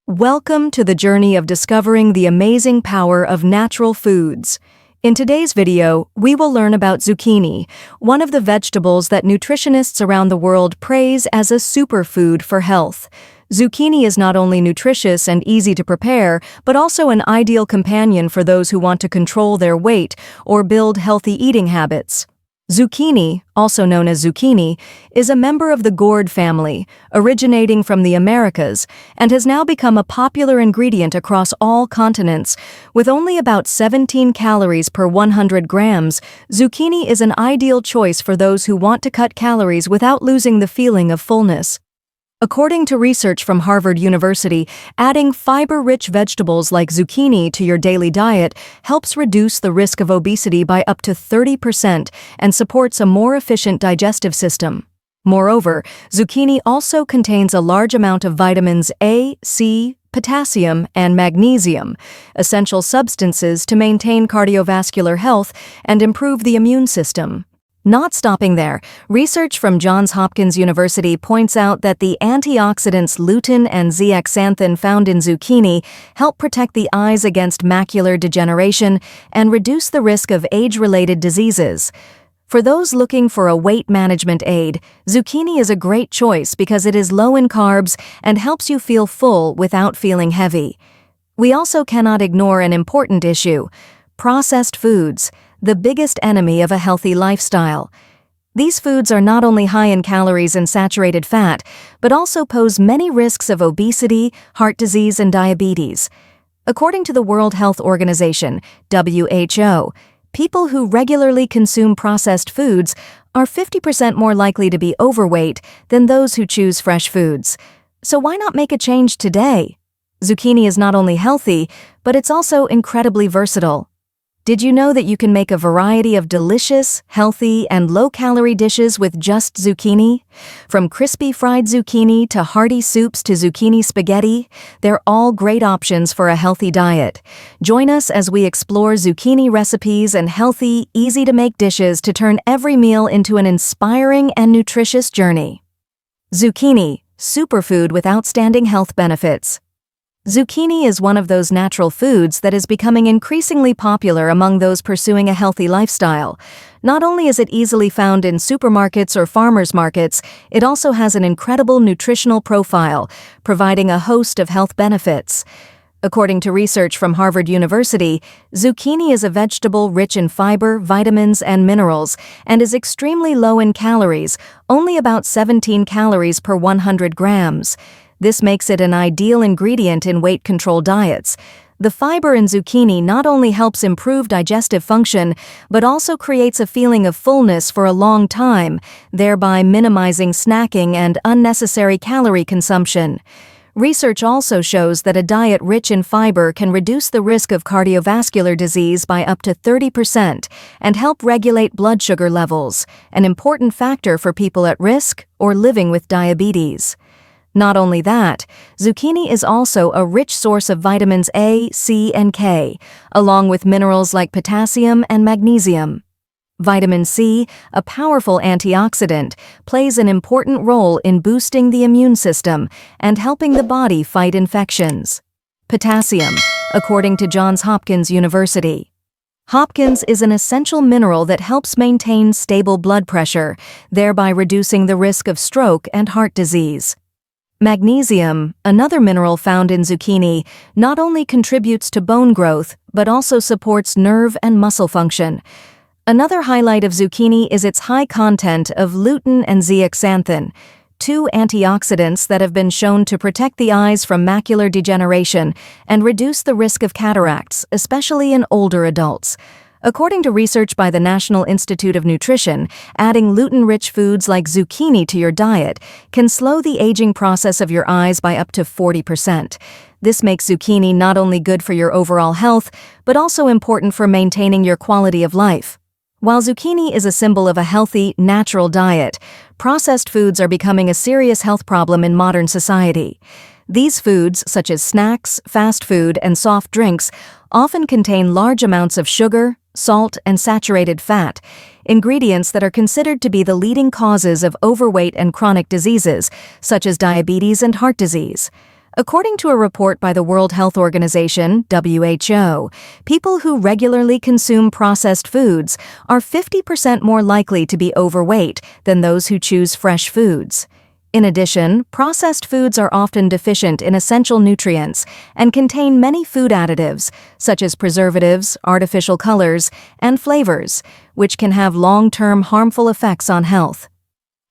Welcome to the journey of discovering the amazing power of natural foods. In today's video, we will learn about zucchini, one of the vegetables that nutritionists around the world praise as a superfood for health. Zucchini is not only nutritious and easy to prepare, but also an ideal companion for those who want to control their weight or build healthy eating habits. Zucchini, also known as zucchini, is a member of the gourd family, originating from the Americas, and has now become a popular ingredient across all continents. With only about 17 calories per 100 grams, zucchini is an ideal choice for those who want to cut calories without losing the feeling of fullness. According to research from Harvard University, adding fiber-rich vegetables like zucchini to your daily diet helps reduce the risk of obesity by up to 30% and supports a more efficient digestive system. Moreover, zucchini also contains a large amount of vitamins A, C, potassium, and magnesium, essential substances to maintain cardiovascular health and improve the immune system. Not stopping there, research from Johns Hopkins University points out that the antioxidants lutein and zeaxanthin found in zucchini help protect the eyes against macular degeneration and reduce the risk of age-related diseases. For those looking for a weight management aid, zucchini is a great choice because it is low in carbs and helps you feel full without feeling heavy. We also cannot ignore an important issue: processed foods, the biggest enemy of a healthy lifestyle. These foods are not only high in calories and saturated fat, but also pose many risks of obesity, heart disease, and diabetes. According to the World Health Organization, WHO, people who regularly consume processed foods are 50% more likely to be overweight than those who choose fresh foods. So why not make a change today? Zucchini is not only healthy, but it's also incredibly versatile. Did you know that you can make a variety of delicious, healthy, and low-calorie dishes with just zucchini? From crispy fried zucchini to hearty soups to zucchini spaghetti, they're all great options for a healthy diet. Join us as we explore zucchini recipes and healthy, easy-to-make dishes to turn every meal into an inspiring and nutritious journey. Zucchini, superfood with outstanding health benefits. Zucchini is one of those natural foods that is becoming increasingly popular among those pursuing a healthy lifestyle. Not only is it easily found in supermarkets or farmers markets, it also has an incredible nutritional profile, providing a host of health benefits. According to research from Harvard University, zucchini is a vegetable rich in fiber, vitamins, and minerals, and is extremely low in calories, only about 17 calories per 100 grams. This makes it an ideal ingredient in weight control diets. The fiber in zucchini not only helps improve digestive function, but also creates a feeling of fullness for a long time, thereby minimizing snacking and unnecessary calorie consumption. Research also shows that a diet rich in fiber can reduce the risk of cardiovascular disease by up to 30% and help regulate blood sugar levels, an important factor for people at risk or living with diabetes. Not only that, zucchini is also a rich source of vitamins A, C, and K, along with minerals like potassium and magnesium. Vitamin C, a powerful antioxidant, plays an important role in boosting the immune system and helping the body fight infections. Potassium, according to Johns Hopkins University. Hopkins is an essential mineral that helps maintain stable blood pressure, thereby reducing the risk of stroke and heart disease. Magnesium, another mineral found in zucchini, not only contributes to bone growth, but also supports nerve and muscle function. Another highlight of zucchini is its high content of lutein and zeaxanthin, two antioxidants that have been shown to protect the eyes from macular degeneration and reduce the risk of cataracts, especially in older adults. According to research by the National Institute of Nutrition, adding lutein-rich foods like zucchini to your diet can slow the aging process of your eyes by up to 40%. This makes zucchini not only good for your overall health, but also important for maintaining your quality of life. While zucchini is a symbol of a healthy, natural diet, processed foods are becoming a serious health problem in modern society. These foods, such as snacks, fast food, and soft drinks, often contain large amounts of sugar, salt, and saturated fat, ingredients that are considered to be the leading causes of overweight and chronic diseases, such as diabetes and heart disease. According to a report by the World Health Organization, WHO, people who regularly consume processed foods are 50% more likely to be overweight than those who choose fresh foods. In addition, processed foods are often deficient in essential nutrients and contain many food additives, such as preservatives, artificial colors, and flavors, which can have long-term harmful effects on health.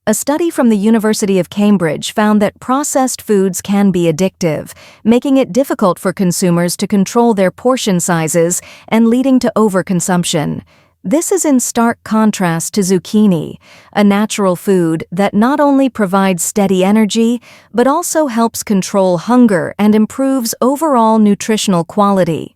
A study from the University of Cambridge found that processed foods can be addictive, making it difficult for consumers to control their portion sizes and leading to overconsumption. This is in stark contrast to zucchini, a natural food that not only provides steady energy, but also helps control hunger and improves overall nutritional quality.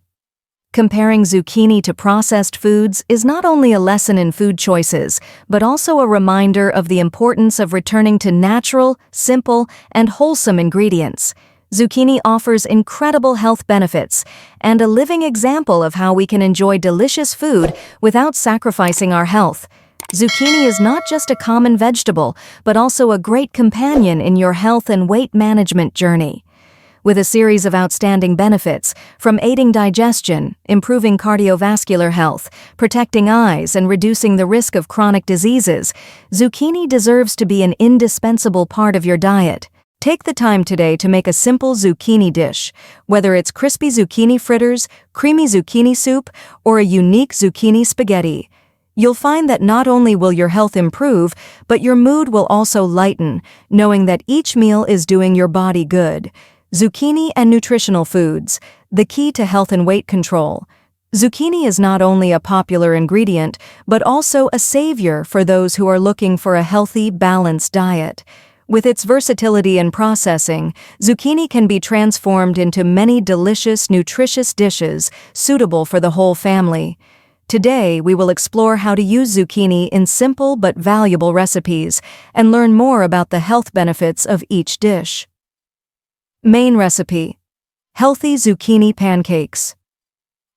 Comparing zucchini to processed foods is not only a lesson in food choices, but also a reminder of the importance of returning to natural, simple, and wholesome ingredients. Zucchini offers incredible health benefits and a living example of how we can enjoy delicious food without sacrificing our health. Zucchini is not just a common vegetable, but also a great companion in your health and weight management journey. With a series of outstanding benefits, from aiding digestion, improving cardiovascular health, protecting eyes, and reducing the risk of chronic diseases, zucchini deserves to be an indispensable part of your diet. Take the time today to make a simple zucchini dish, whether it's crispy zucchini fritters, creamy zucchini soup, or a unique zucchini spaghetti. You'll find that not only will your health improve, but your mood will also lighten, knowing that each meal is doing your body good. Zucchini and nutritional foods, the key to health and weight control. Zucchini is not only a popular ingredient, but also a savior for those who are looking for a healthy, balanced diet. With its versatility in processing, zucchini can be transformed into many delicious, nutritious dishes suitable for the whole family. Today, we will explore how to use zucchini in simple but valuable recipes and learn more about the health benefits of each dish. Main recipe: healthy zucchini pancakes.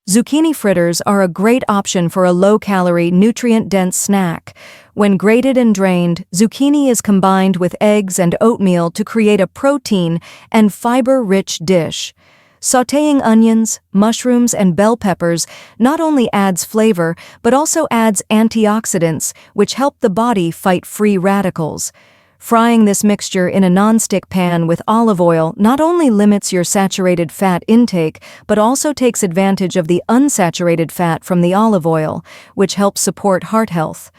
Zucchini fritters are a great option for a low-calorie, nutrient-dense snack. When grated and drained, zucchini is combined with eggs and oatmeal to create a protein and fiber-rich dish. Sautéing onions, mushrooms, and bell peppers not only adds flavor, but also adds antioxidants, which help the body fight free radicals. Frying this mixture in a non-stick pan with olive oil not only limits your saturated fat intake, but also takes advantage of the unsaturated fat from the olive oil, which helps support heart health.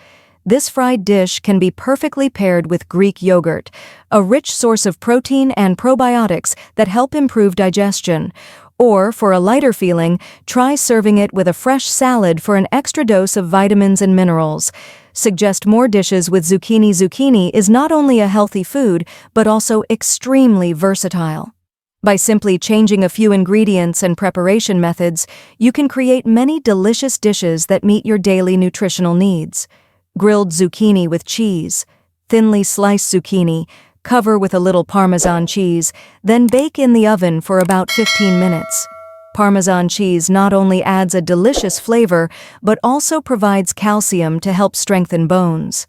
This fried dish can be perfectly paired with Greek yogurt, a rich source of protein and probiotics that help improve digestion. Or, for a lighter feeling, try serving it with a fresh salad for an extra dose of vitamins and minerals. Suggest more dishes with zucchini. Zucchini is not only a healthy food, but also extremely versatile. By simply changing a few ingredients and preparation methods, you can create many delicious dishes that meet your daily nutritional needs. Grilled zucchini with cheese. Thinly sliced zucchini, cover with a little Parmesan cheese, then bake in the oven for about 15 minutes. Parmesan cheese not only adds a delicious flavor, but also provides calcium to help strengthen bones.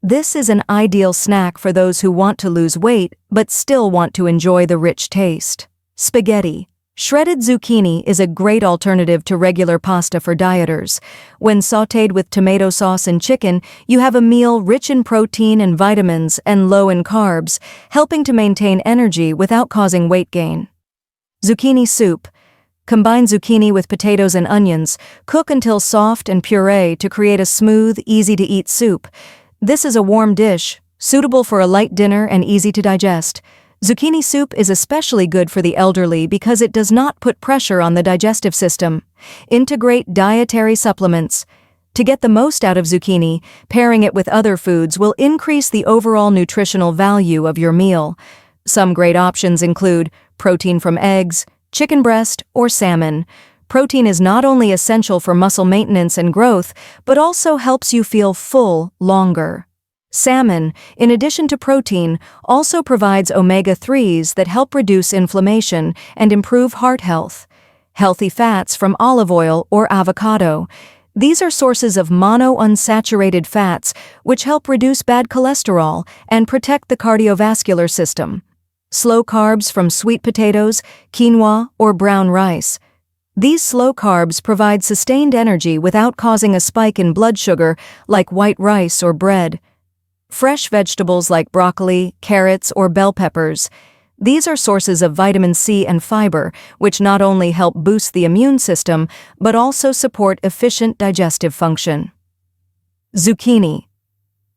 This is an ideal snack for those who want to lose weight, but still want to enjoy the rich taste. Spaghetti. Shredded zucchini is a great alternative to regular pasta for dieters. When sautéed with tomato sauce and chicken, you have a meal rich in protein and vitamins and low in carbs, helping to maintain energy without causing weight gain. Zucchini soup. Combine zucchini with potatoes and onions, cook until soft and puree to create a smooth, easy-to-eat soup. This is a warm dish, suitable for a light dinner and easy to digest. Zucchini soup is especially good for the elderly because it does not put pressure on the digestive system. Integrate dietary supplements. To get the most out of zucchini, pairing it with other foods will increase the overall nutritional value of your meal. Some great options include protein from eggs, chicken breast, or salmon. Protein is not only essential for muscle maintenance and growth, but also helps you feel full longer. Salmon, in addition to protein, also provides omega-3s that help reduce inflammation and improve heart health. Healthy fats from olive oil or avocado. These are sources of monounsaturated fats, which help reduce bad cholesterol and protect the cardiovascular system. Slow carbs from sweet potatoes, quinoa, or brown rice. These slow carbs provide sustained energy without causing a spike in blood sugar like white rice or bread. Fresh vegetables like broccoli, carrots, or bell peppers. These are sources of vitamin C and fiber, which not only help boost the immune system, but also support efficient digestive function. Zucchini,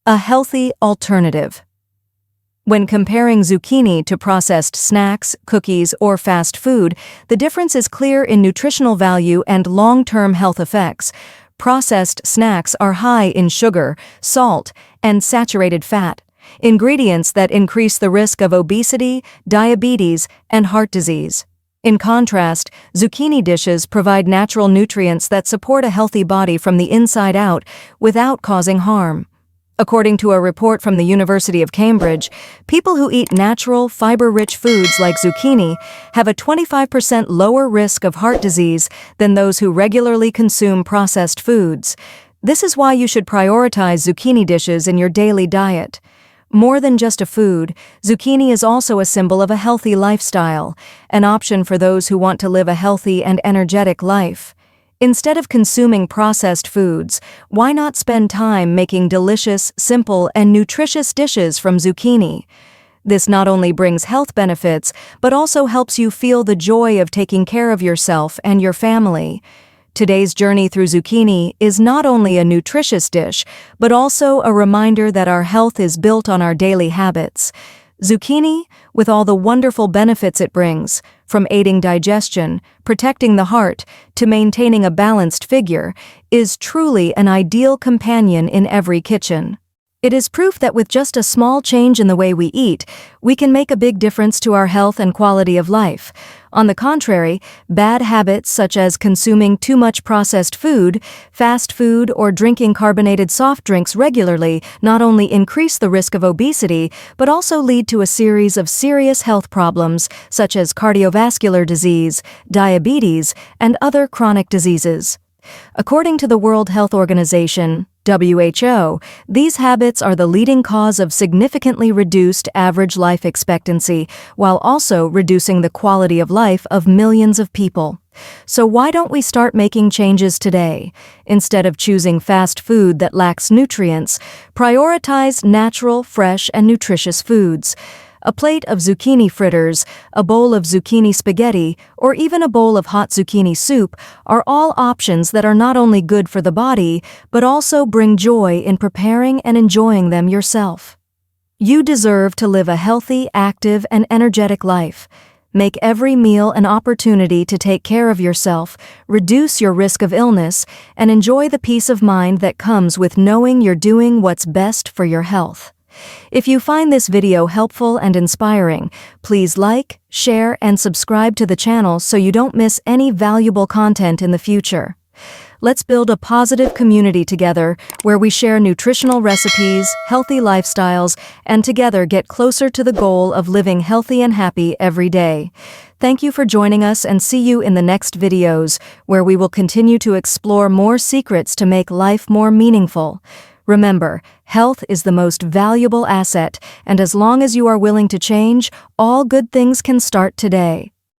a healthy alternative. When comparing zucchini to processed snacks, cookies, or fast food, the difference is clear in nutritional value and long-term health effects. Processed snacks are high in sugar, salt, and saturated fat, ingredients that increase the risk of obesity, diabetes, and heart disease. In contrast, zucchini dishes provide natural nutrients that support a healthy body from the inside out without causing harm. According to a report from the University of Cambridge, people who eat natural, fiber-rich foods like zucchini have a 25% lower risk of heart disease than those who regularly consume processed foods. This is why you should prioritize zucchini dishes in your daily diet. More than just a food, zucchini is also a symbol of a healthy lifestyle, an option for those who want to live a healthy and energetic life. Instead of consuming processed foods, why not spend time making delicious, simple, and nutritious dishes from zucchini? This not only brings health benefits, but also helps you feel the joy of taking care of yourself and your family. Today's journey through zucchini is not only a nutritious dish, but also a reminder that our health is built on our daily habits. Zucchini, with all the wonderful benefits it brings, from aiding digestion, protecting the heart, to maintaining a balanced figure, is truly an ideal companion in every kitchen. It is proof that with just a small change in the way we eat, we can make a big difference to our health and quality of life. On the contrary, bad habits such as consuming too much processed food, fast food, or drinking carbonated soft drinks regularly not only increase the risk of obesity, but also lead to a series of serious health problems such as cardiovascular disease, diabetes, and other chronic diseases. According to the World Health Organization, WHO, these habits are the leading cause of significantly reduced average life expectancy, while also reducing the quality of life of millions of people. So why don't we start making changes today? Instead of choosing fast food that lacks nutrients, prioritize natural, fresh, and nutritious foods. A plate of zucchini fritters, a bowl of zucchini spaghetti, or even a bowl of hot zucchini soup are all options that are not only good for the body, but also bring joy in preparing and enjoying them yourself. You deserve to live a healthy, active, and energetic life. Make every meal an opportunity to take care of yourself, reduce your risk of illness, and enjoy the peace of mind that comes with knowing you're doing what's best for your health. If you find this video helpful and inspiring, please like, share, and subscribe to the channel so you don't miss any valuable content in the future. Let's build a positive community together where we share nutritional recipes, healthy lifestyles, and together get closer to the goal of living healthy and happy every day. Thank you for joining us, and see you in the next videos where we will continue to explore more secrets to make life more meaningful. Remember, health is the most valuable asset, and as long as you are willing to change, all good things can start today.